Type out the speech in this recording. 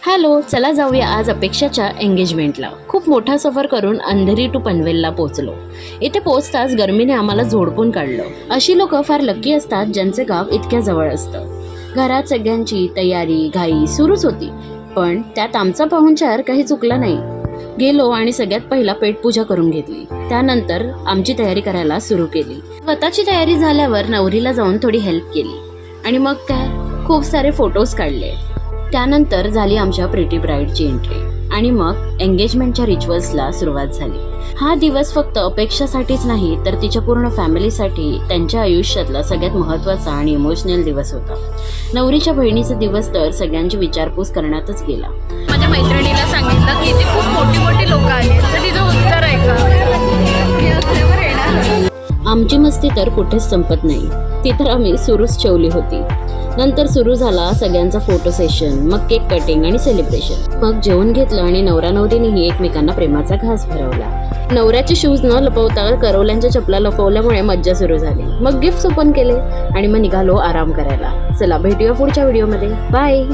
Hello, चला जाऊया आज अपेक्षाच्या एंगेजमेंटला. खूप मोठा सफर करून अंधेरी टू पनवेलला पोहोचलो. इथे पोहोचताच गरमीने आम्हाला झोडपून काढलं. अशी लोक फार लकी असतात ज्यांचे गाव इतक्या जवळ असतं. घरात सगळ्यांची तयारी घाई सुरूच होती, पण त्यात आमचा पाहुणचार काही चुकला नाही. गेलो आणि सगळ्यात पहिला पेटपूजा करून घेतली. त्यानंतर आमची तयारी करायला सुरू केली. स्वतःची तयारी झाल्यावर नवरीला जाऊन थोडी हेल्प केली आणि मग काय खूप सारे फोटोज काढले. त्यानंतर झाली आमच्या प्रिटी ब्राईडची एंट्री आणि मग एंगेजमेंटच्या रिच्युअल्सला सुरुवात झाली. हा दिवस फक्त अपेक्षासाठीच नाही तर तिच्या पूर्ण फॅमिलीसाठी त्यांच्या आयुष्यातला सगळ्यात महत्त्वाचा आणि इमोशनल दिवस होता. नवरीच्या बहिणीचा दिवस तर सगळ्यांची विचारपूस करण्यातच गेला. माझ्या मैत्रिणीला सांगितलं की इथे खूप मोठी मोठी लोक आली, तर तिचं उत्तर आहे का मी असल्यावर येणार. आमची मस्ती तर कुठेच संपत नाही, ती तर आम्ही सुरूच ठेवली होती. नंतर सुरू झाला सगळ्यांचा फोटो सेशन, मग केक कटिंग आणि सेलिब्रेशन. मग जेवण घेतलं आणि नवरा नवरीनेही एकमेकांना प्रेमाचा घास भरवला. नवऱ्याचे शूज न लपवता करवल्यांच्या चपला लपवल्यामुळे मज्जा सुरू झाली. मग गिफ्ट्स ओपन केले आणि मग निघालो आराम करायला. चला भेटूया पुढच्या व्हिडिओमध्ये. बाय.